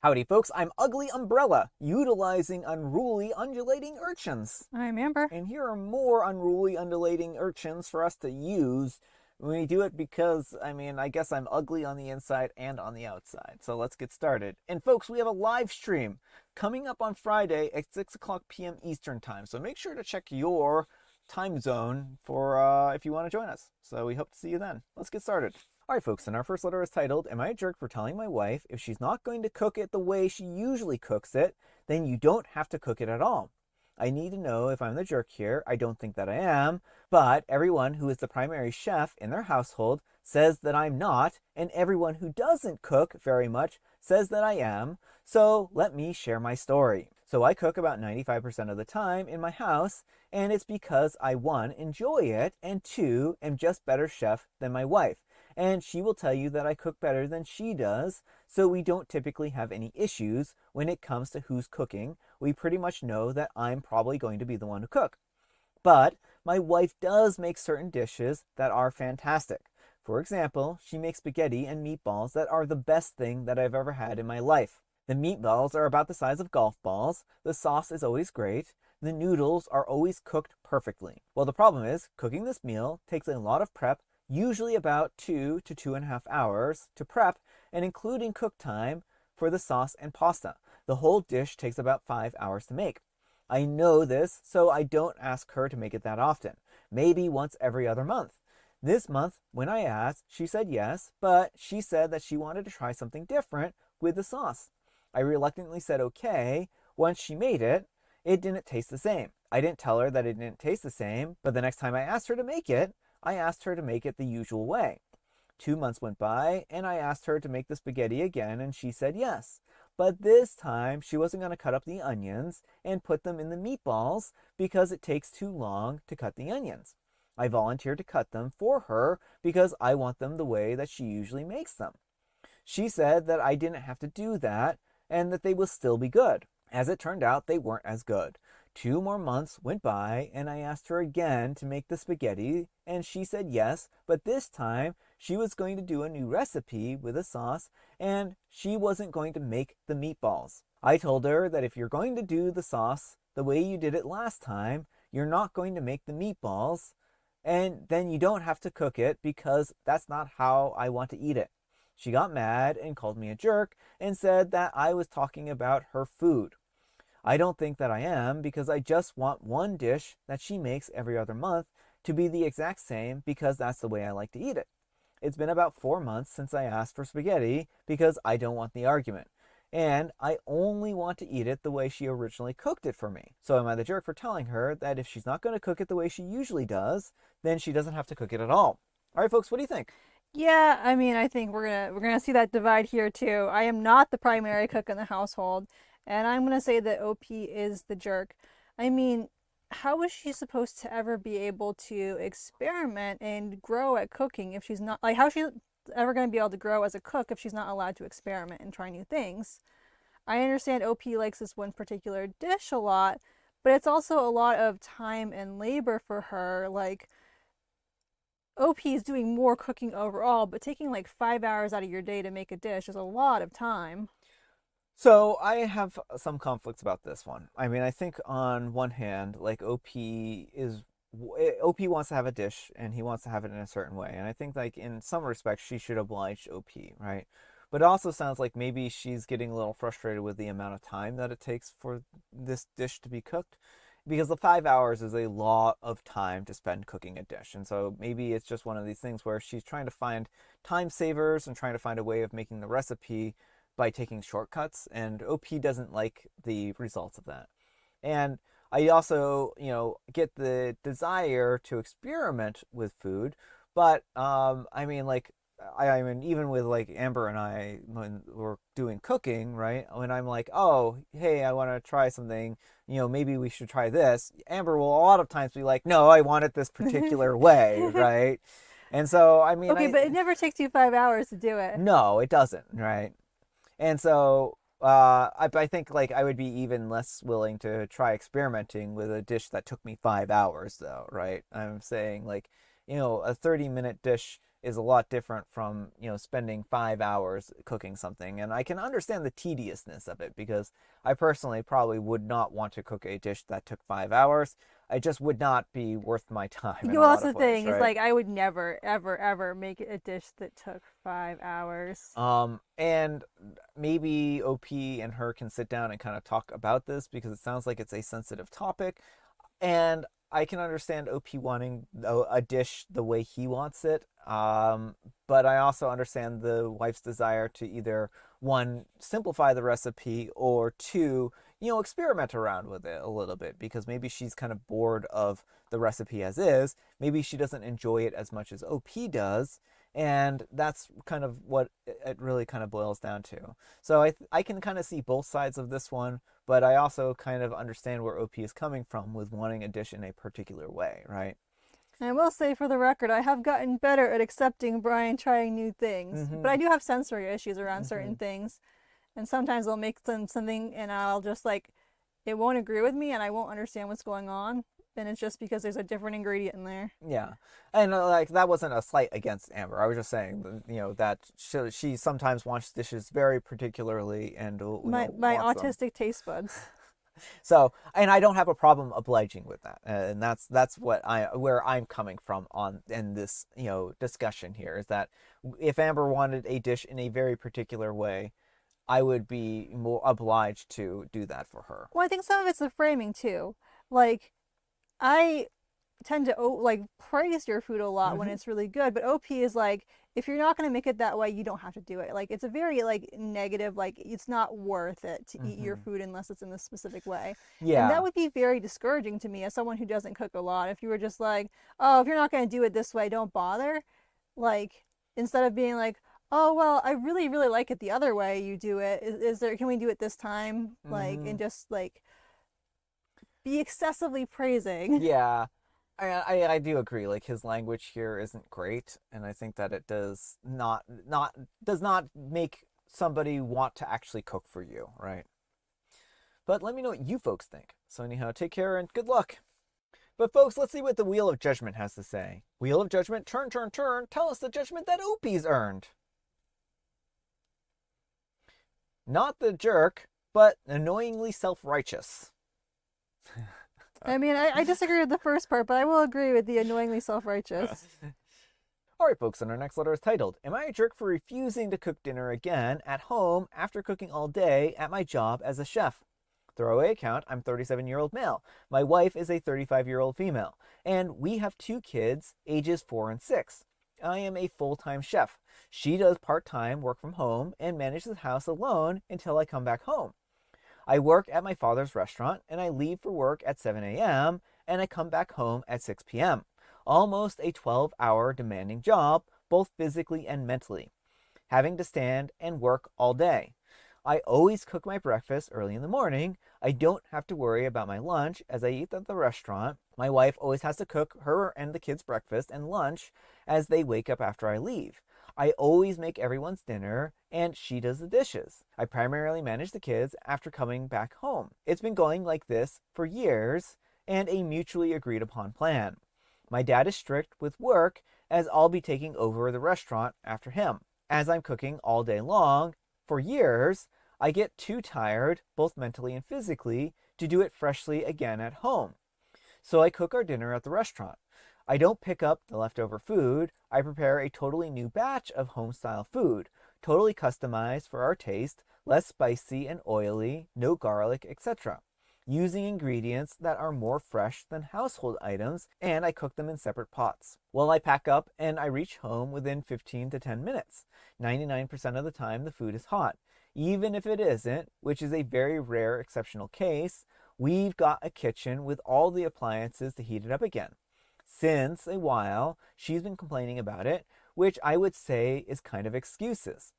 Howdy folks, I'm Ugly Umbrella, utilizing unruly undulating urchins. I'm Amber. And here are more unruly undulating urchins for us to use. We do it because, I guess I'm ugly on the inside and on the outside. So let's get started. And folks, we have a live stream coming up on Friday at 6 o'clock p.m. Eastern Time. So make sure to check your time zone for if you want to join us. So we hope to see you then. Let's get started. All right, folks, and our first letter is titled, Am I a jerk for telling my wife if she's not going to cook it the way she usually cooks it, then you don't have to cook it at all? I need to know if I'm the jerk here. I don't think that I am, but everyone who is the primary chef in their household says that I'm not, and everyone who doesn't cook very much says that I am, so let me share my story. So I cook about 95% of the time in my house, and it's because I, 1, enjoy it, and 2, am just better chef than my wife. And she will tell you that I cook better than she does, so we don't typically have any issues when it comes to who's cooking. We pretty much know that I'm probably going to be the one to cook. But my wife does make certain dishes that are fantastic. For example, she makes spaghetti and meatballs that are the best thing that I've ever had in my life. The meatballs are about the size of golf balls, the sauce is always great, the noodles are always cooked perfectly. Well, the problem is, cooking this meal takes a lot of prep, usually about 2 to 2.5 hours to prep, and including cook time for the sauce and pasta. The whole dish takes about 5 hours to make. I know this, so I don't ask her to make it that often, maybe once every other month. This month, when I asked, she said yes, but she said that she wanted to try something different with the sauce. I reluctantly said okay. Once she made it, it didn't taste the same. I didn't tell her that it didn't taste the same, but the next time I asked her to make it, I asked her to make it the usual way. 2 months went by, and I asked her to make the spaghetti again, and she said yes. But this time, she wasn't going to cut up the onions and put them in the meatballs because it takes too long to cut the onions. I volunteered to cut them for her because I want them the way that she usually makes them. She said that I didn't have to do that and that they will still be good. As it turned out, they weren't as good. 2 more months went by, and I asked her again to make the spaghetti, and she said yes, but this time she was going to do a new recipe with a sauce, and she wasn't going to make the meatballs. I told her that if you're going to do the sauce the way you did it last time, you're not going to make the meatballs, and then you don't have to cook it because that's not how I want to eat it. She got mad and called me a jerk and said that I was talking about her food. I don't think that I am because I just want one dish that she makes every other month to be the exact same because that's the way I like to eat it. It's been about 4 months since I asked for spaghetti because I don't want the argument. And I only want to eat it the way she originally cooked it for me. So am I the jerk for telling her that if she's not going to cook it the way she usually does, then she doesn't have to cook it at all? All right, folks, what do you think? Yeah, I think we're gonna see that divide here too. I am not the primary cook in the household, and I'm gonna say that OP is the jerk. I mean, how is she supposed to ever be able to experiment and grow at cooking if she's not like how is she ever gonna be able to grow as a cook if she's not allowed to experiment and try new things? I understand OP likes this one particular dish a lot, but it's also a lot of time and labor for her. Like OP is doing more cooking overall, but taking like 5 hours out of your day to make a dish is a lot of time. So I have some conflicts about this one. I think on one hand, like OP wants to have a dish and he wants to have it in a certain way, and I think like in some respects she should oblige OP, right? But it also sounds like maybe she's getting a little frustrated with the amount of time that it takes for this dish to be cooked, because the 5 hours is a lot of time to spend cooking a dish, and so maybe it's just one of these things where she's trying to find time savers and trying to find a way of making the recipe by taking shortcuts, and OP doesn't like the results of that. And I also, get the desire to experiment with food, but like I mean, even with like Amber and I when we're doing cooking, right? When I'm like, oh, hey, I want to try something, maybe we should try this. Amber will a lot of times be like, no, I want it this particular way, right? And so, Okay, but it never takes you 5 hours to do it. no, it doesn't, right? And so I think like I would be even less willing to try experimenting with a dish that took me 5 hours, though, right? I'm saying like, a 30-minute dish is a lot different from, spending 5 hours cooking something. And I can understand the tediousness of it because I personally probably would not want to cook a dish that took 5 hours. It just would not be worth my time in a Well, that's lot the of ways, thing. Is right? like I would never, ever, ever make a dish that took 5 hours. And maybe OP and her can sit down and kind of talk about this because it sounds like it's a sensitive topic. And I can understand OP wanting a dish the way he wants it. But I also understand the wife's desire to either one, simplify the recipe, or two, experiment around with it a little bit because maybe she's kind of bored of the recipe as is. Maybe she doesn't enjoy it as much as OP does. And that's kind of what it really kind of boils down to. So I can kind of see both sides of this one, but I also kind of understand where OP is coming from with wanting a dish in a particular way, right? And I will say for the record, I have gotten better at accepting Brian trying new things, Mm-hmm. but I do have sensory issues around Mm-hmm. certain things. And sometimes I'll make something and I'll just like, it won't agree with me and I won't understand what's going on. And it's just because there's a different ingredient in there. Yeah, and like that wasn't a slight against Amber. I was just saying, that she sometimes wants dishes very particularly, and My wants them. autistic taste buds. So, and I don't have a problem obliging with that, and that's where I'm coming from on in this discussion here is that if Amber wanted a dish in a very particular way, I would be more obliged to do that for her. Well, I think some of it's the framing too. Like, I tend to like praise your food a lot when Mm-hmm. it's really good, but OP is like, if you're not going to make it that way, you don't have to do it. Like, it's a very like negative, like it's not worth it to eat your Mm-hmm. food unless it's in this specific way. And that Yeah. would be very discouraging to me as someone who doesn't cook a lot. If you were just like, oh, if you're not going to do it this way, don't bother. Like, instead of being like, oh, well, I really, really like it the other way you do it. Is there, can we do it this time? Like, Mm-hmm. and just like be excessively praising. Yeah. I do agree. Like his language here isn't great, and I think that it does not make somebody want to actually cook for you, right? But let me know what you folks think. So anyhow, take care and good luck. But folks, let's see what the Wheel of Judgment has to say. Wheel of Judgment, turn, turn, turn. Tell us the judgment that Opie's earned. Not the jerk, but annoyingly self-righteous. I mean, I disagree with the first part, but I will agree with the annoyingly self righteous. Alright, folks, and our next letter is titled, Am I a jerk for refusing to cook dinner again at home after cooking all day at my job as a chef? Throwaway account, I'm 37-year-old male. My wife is a 35-year-old female, and we have two kids, ages 4 and 6. I am a full-time chef. She does part-time work from home and manages the house alone until I come back home. I work at my father's restaurant and I leave for work at 7 a.m. and I come back home at 6 p.m. Almost a 12-hour demanding job, both physically and mentally, having to stand and work all day. I always cook my breakfast early in the morning. I don't have to worry about my lunch as I eat at the restaurant. My wife always has to cook her and the kids' breakfast and lunch as they wake up after I leave. I always make everyone's dinner and she does the dishes. I primarily manage the kids after coming back home. It's been going like this for years and a mutually agreed upon plan. My dad is strict with work as I'll be taking over the restaurant after him. As I'm cooking all day long for years, I get too tired, both mentally and physically, to do it freshly again at home. So I cook our dinner at the restaurant. I don't pick up the leftover food. I prepare a totally new batch of home style food, totally customized for our taste, less spicy and oily, no garlic, etc. Using ingredients that are more fresh than household items, and I cook them in separate pots. Well, I pack up and I reach home within 15 to 10 minutes. 99% of the time, the food is hot. Even if it isn't, which is a very rare exceptional case, we've got a kitchen with all the appliances to heat it up again. Since a while, she's been complaining about it, which I would say is kind of excuses.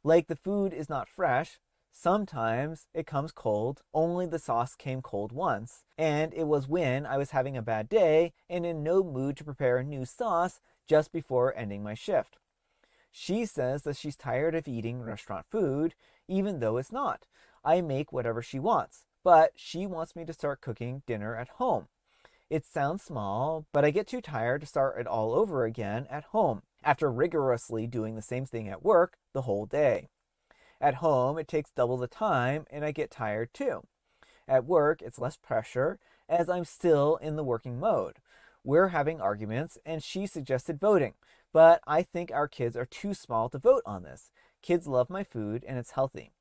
Like the food is not fresh, sometimes it comes cold, only the sauce came cold once, and it was when I was having a bad day and in no mood to prepare a new sauce just before ending my shift. She says that she's tired of eating restaurant food, even though it's not. I make whatever she wants, but she wants me to start cooking dinner at home. It sounds small, but I get too tired to start it all over again at home. after rigorously doing the same thing at work the whole day. At home, it takes double the time and I get tired too. At work, it's less pressure as I'm still in the working mode. We're having arguments and she suggested voting, but I think our kids are too small to vote on this. Kids love my food and it's healthy.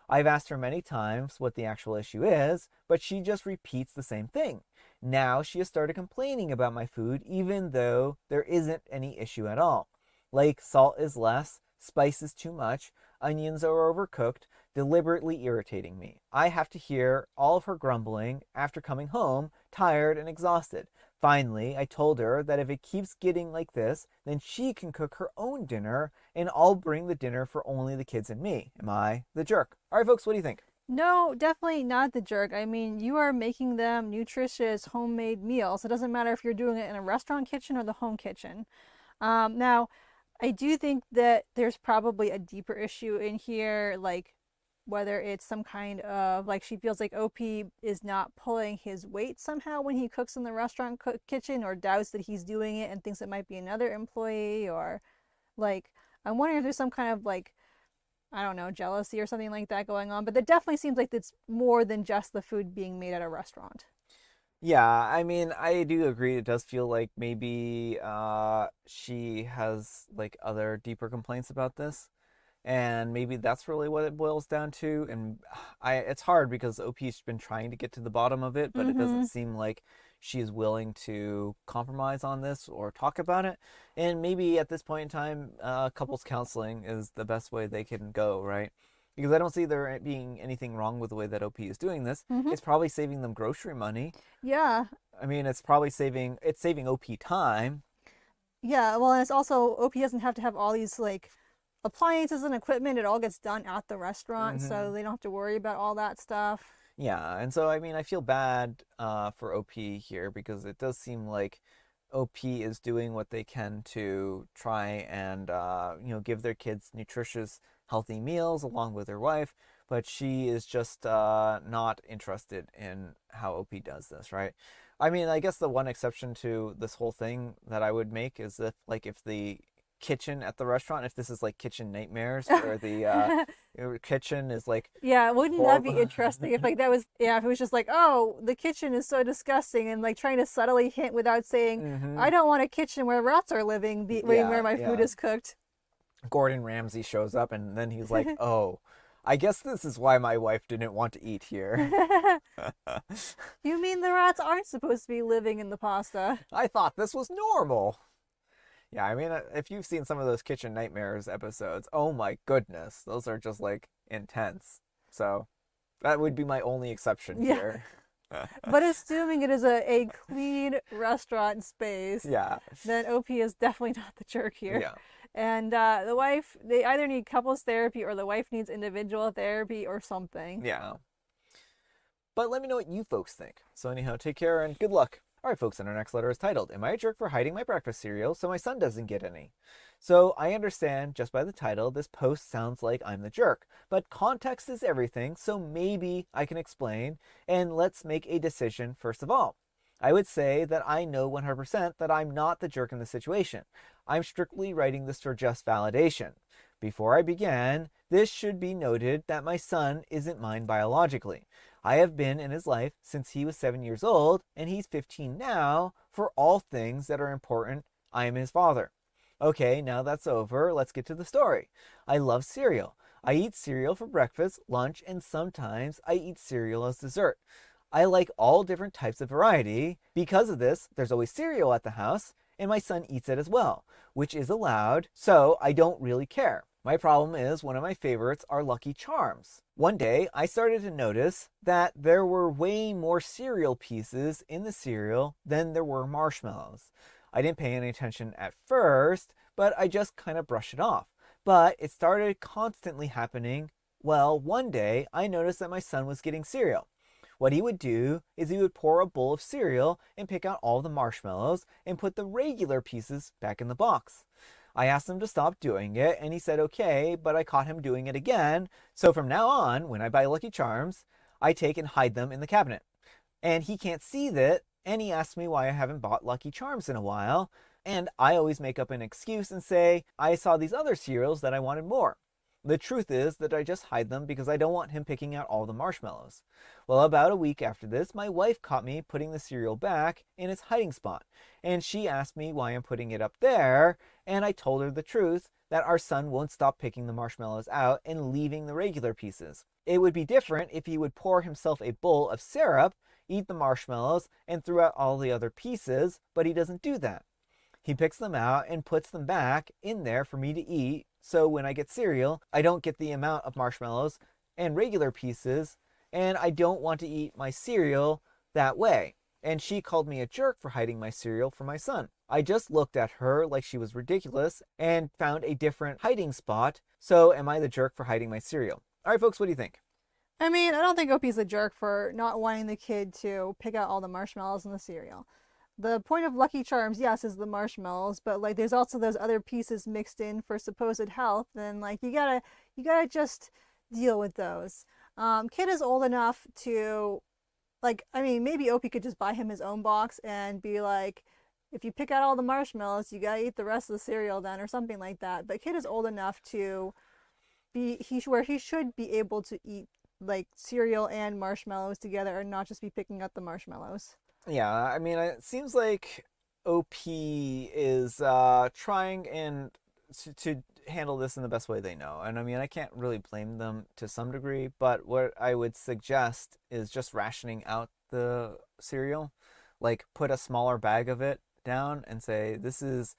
I've asked her many times what the actual issue is, but she just repeats the same thing. Now she has started complaining about my food even though there isn't any issue at all. Like salt is less, spice is too much, onions are overcooked, deliberately irritating me. I have to hear all of her grumbling after coming home, tired and exhausted. Finally, I told her that if it keeps getting like this, then she can cook her own dinner and I'll bring the dinner for only the kids and me. Am I the jerk? All right, folks, what do you think? No, definitely not the jerk. I mean, you are making them nutritious homemade meals. It doesn't matter if you're doing it in a restaurant kitchen or the home kitchen. Now, I do think that there's probably a deeper issue in here, like whether it's some kind of like she feels like OP is not pulling his weight somehow when he cooks in the restaurant kitchen, or doubts that he's doing it and thinks it might be another employee, or like I'm wondering if there's some kind of like, I don't know, jealousy or something like that going on. But it definitely seems like it's more than just the food being made at a restaurant. Yeah, I mean, I do agree. It does feel like maybe she has like other deeper complaints about this, and maybe that's really what it boils down to. And it's hard because OP's been trying to get to the bottom of it, but it doesn't Mm-hmm. seem like she's willing to compromise on this or talk about it. And maybe at this point in time, couples counseling is the best way they can go, right? Because I don't see there being anything wrong with the way that OP is doing this. Mm-hmm. It's probably saving them grocery money. Yeah. I mean, it's probably saving OP time. Yeah. Well, and it's also OP doesn't have to have all these like appliances and equipment. It all gets done at the restaurant, so Hmm. they don't have to worry about all that stuff. Yeah, and so I mean, I feel bad for OP here because it does seem like OP is doing what they can to try and give their kids nutritious, healthy meals along with their wife, but she is just not interested in how OP does this, right? I mean, I guess the one exception to this whole thing that I would make is if the kitchen at the restaurant, if this is like kitchen nightmares where the kitchen is like Yeah, wouldn't that be horrible. interesting if like that was, yeah, if it was just like, oh, the kitchen is so disgusting, and like trying to subtly hint without saying, Hmm. I don't want a kitchen where rats are living, where Yeah, my food yeah. is cooked. Gordon Ramsay shows up and then he's like, "Oh, I guess this is why my wife didn't want to eat here." You mean the rats aren't supposed to be living in the pasta? I thought this was normal. Yeah, I mean, if you've seen some of those Kitchen Nightmares episodes, oh my goodness, those are just like intense. So that would be my only exception Yeah. here. But assuming it is a clean restaurant space, Yeah, then OP is definitely not the jerk here. yeah, And the wife, they either need couples therapy or the wife needs individual therapy or something. yeah. But let me know what you folks think. So, anyhow, take care and good luck. All right, folks, and our next letter is titled, Am I a Jerk for Hiding My Breakfast Cereal So My Son Doesn't Get Any? So, I understand just by the title, this post sounds like I'm the jerk, but context is everything, so maybe I can explain, and let's make a decision first of all. I would say that I know 100% that I'm not the jerk in the situation. I'm strictly writing this for just validation. Before I begin, this should be noted that my son isn't mine biologically. I have been in his life since he was 7 years old, and he's 15 now. For all things that are important, I am his father. Okay, now that's over, let's get to the story. I love cereal. I eat cereal for breakfast, lunch, and sometimes I eat cereal as dessert. I like all different types of variety. Because of this, there's always cereal at the house, and my son eats it as well, which is allowed, so I don't really care. My problem is one of my favorites are Lucky Charms. One day, I started to notice that there were way more cereal pieces in the cereal than there were marshmallows. I didn't pay any attention at first, but I just kind of brushed it off. But it started constantly happening. Well, one day, I noticed that my son was getting cereal. What he would do is he would pour a bowl of cereal and pick out all the marshmallows and put the regular pieces back in the box. I asked him to stop doing it and he said okay, but I caught him doing it again. So from now on, when I buy Lucky Charms, I take and hide them in the cabinet. And he can't see that, and he asked me why I haven't bought Lucky Charms in a while. And I always make up an excuse and say, I saw these other cereals that I wanted more. The truth is that I just hide them because I don't want him picking out all the marshmallows. Well, about a week after this, my wife caught me putting the cereal back in its hiding spot, and she asked me why I'm putting it up there, and I told her the truth that our son won't stop picking the marshmallows out and leaving the regular pieces. It would be different if he would pour himself a bowl of syrup, eat the marshmallows, and throw out all the other pieces, but he doesn't do that. He picks them out and puts them back in there for me to eat. So when I get cereal, I don't get the amount of marshmallows and regular pieces, and I don't want to eat my cereal that way. And she called me a jerk for hiding my cereal from my son. I just looked at her like she was ridiculous and found a different hiding spot. So am I the jerk for hiding my cereal? All right, folks, what do you think? I mean, I don't think Opie's a jerk for not wanting the kid to pick out all the marshmallows in the cereal. The point of Lucky Charms, yes, is the marshmallows, but like there's also those other pieces mixed in for supposed health, and like you gotta just deal with those. Kid is old enough to like I mean maybe Opie could just buy him his own box and be like, if you pick out all the marshmallows, you gotta eat the rest of the cereal then or something like that. But kid is old enough to be where he should be able to eat like cereal and marshmallows together and not just be picking out the marshmallows. Yeah, I mean, it seems like OP is trying and to handle this in the best way they know. And I mean, I can't really blame them to some degree, but what I would suggest is just rationing out the cereal. Like put a smaller bag of it down and say, this is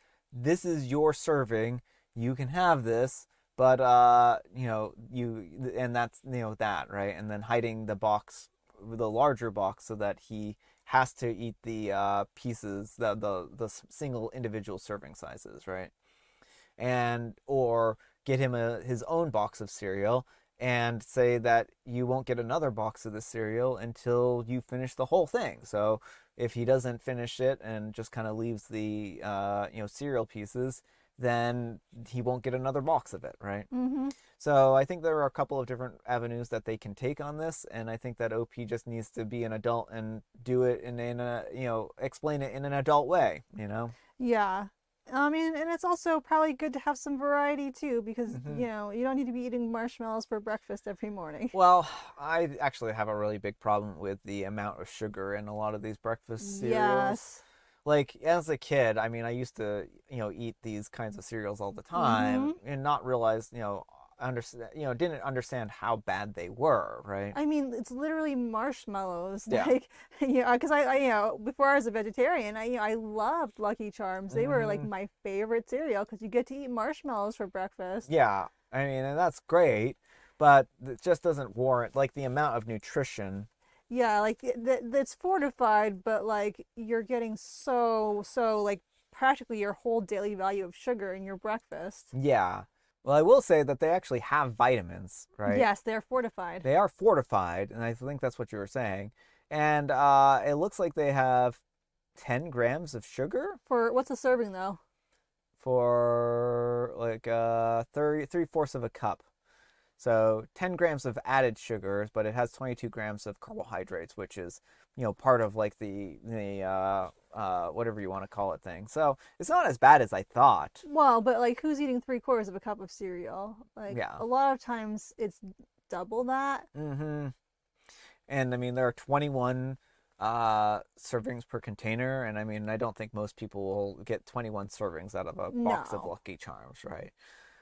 your serving. You can have this, but and that's that, right? And then hiding the larger box so that he has to eat the pieces, the single individual serving sizes, right? And or get him his own box of cereal and say that you won't get another box of the cereal until you finish the whole thing. So if he doesn't finish it and just kind of leaves the cereal pieces, then he won't get another box of it, right? Mm-hmm. So I think there are a couple of different avenues that they can take on this, and I think that OP just needs to be an adult and do it in a explain it in an adult way. Yeah. I mean, and it's also probably good to have some variety too, because Hmm. you don't need to be eating marshmallows for breakfast every morning. Well, I actually have a really big problem with the amount of sugar in a lot of these breakfast cereals. Yes. Like as a kid, I mean, I used to eat these kinds of cereals all the Mm-hmm. time and not realize understand didn't understand how bad they were, right? I mean, it's literally marshmallows. Yeah. Like, because before I was a vegetarian, I loved Lucky Charms. They were like Hmm. my favorite cereal because you get to eat marshmallows for breakfast. Yeah, I mean, and that's great, but it just doesn't warrant like the amount of nutrition. Yeah, like it's fortified, but like you're getting so like practically your whole daily value of sugar in your breakfast. Yeah. Well, I will say that they actually have vitamins, right? Yes, they're fortified. They are fortified, and I think that's what you were saying. And it looks like they have 10 grams of sugar For what's a serving though? for like 3/4 of a cup. So 10 grams of added sugars, but it has 22 grams of carbohydrates, which is, part of like the whatever you want to call it thing. So it's not as bad as I thought. Well, but like who's eating 3/4 of a cup of cereal? Like Yeah. a lot of times it's double that. Mm-hmm. And I mean, there are 21 servings per container, and I mean, I don't think most people will get 21 servings out of a box of No. Lucky Charms, right?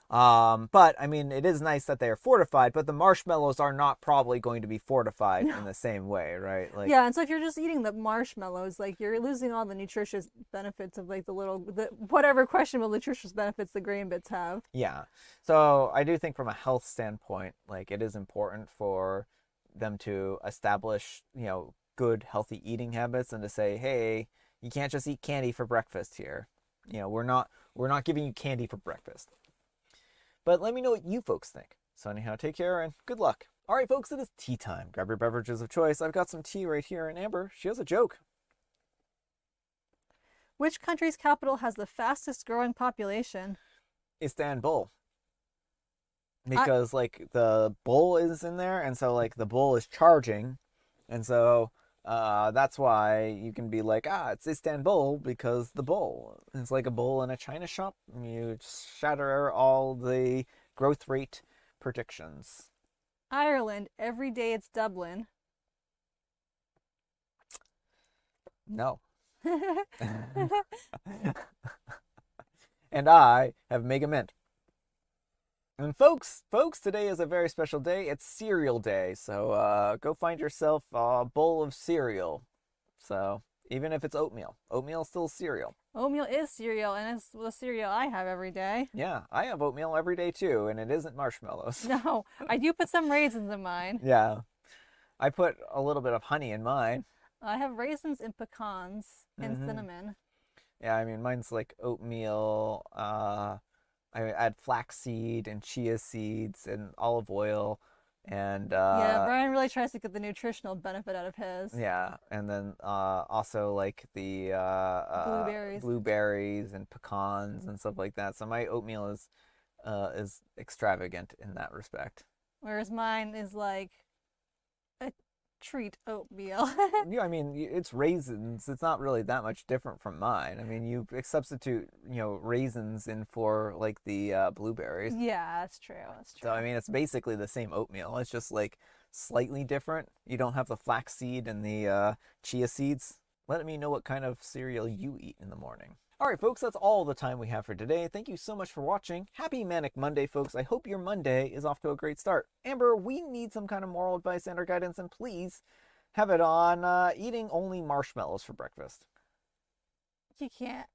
But I mean, it is nice that they are fortified, but the marshmallows are not probably going to be fortified No. in the same way, right? Like, Yeah, and so if you're just eating the marshmallows, like you're losing all the nutritious benefits of like the whatever questionable nutritious benefits the grain bits have. yeah. So I do think from a health standpoint, like it is important for them to establish, good healthy eating habits and to say, hey, you can't just eat candy for breakfast here. We're not giving you candy for breakfast. But let me know what you folks think. So anyhow, take care and good luck. All right, folks, it is tea time. Grab your beverages of choice. I've got some tea right here, and Amber, she has a joke. Which country's capital has the fastest growing population? Istanbul. I Because like the bull is in there, and so like the bull is charging, and so That's why you can be like, it's Istanbul because the bowl. It's like a bowl in a china shop. You shatter all the growth rate predictions. Ireland, every day it's Dublin. No. And I have Mega Mint. And folks, today is a very special day. It's cereal day, so go find yourself a bowl of cereal. So even if it's oatmeal, oatmeal's still cereal. Oatmeal is cereal, and it's the cereal I have every day. Yeah, I have oatmeal every day too, and it isn't marshmallows. No, I do put some raisins in mine. Yeah, I put a little bit of honey in mine. I have raisins and pecans and Hmm. cinnamon. Yeah, I mean mine's like oatmeal. I add flaxseed and chia seeds and olive oil, and Yeah, Brian really tries to get the nutritional benefit out of his. yeah, and then also like the Blueberries. blueberries and pecans and stuff like that. So my oatmeal is extravagant in that respect. Whereas mine is like a treat oatmeal. Yeah, I mean it's raisins. It's not really that much different from mine. I mean you substitute raisins in for like the blueberries. Yeah, that's true. That's So I true. mean it's basically the same oatmeal. It's just like slightly different. You don't have the flaxseed and the chia seeds. Let me know what kind of cereal you eat in the morning. All right, folks, that's all the time we have for today. Thank you so much for watching. Happy Manic Monday, folks. I hope your Monday is off to a great start. Amber, we need some kind of moral advice and or guidance, and please have it on eating only marshmallows for breakfast. You can't.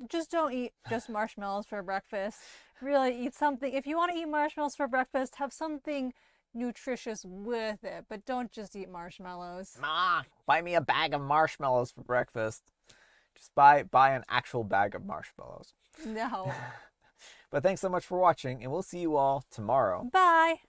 Just don't eat just marshmallows for breakfast. Really eat something. If you want to eat marshmallows for breakfast, have something nutritious with it, but don't just eat marshmallows. Ma, buy me a bag of marshmallows for breakfast. Just buy an actual bag of marshmallows. No. But thanks so much for watching, and we'll see you all tomorrow. Bye.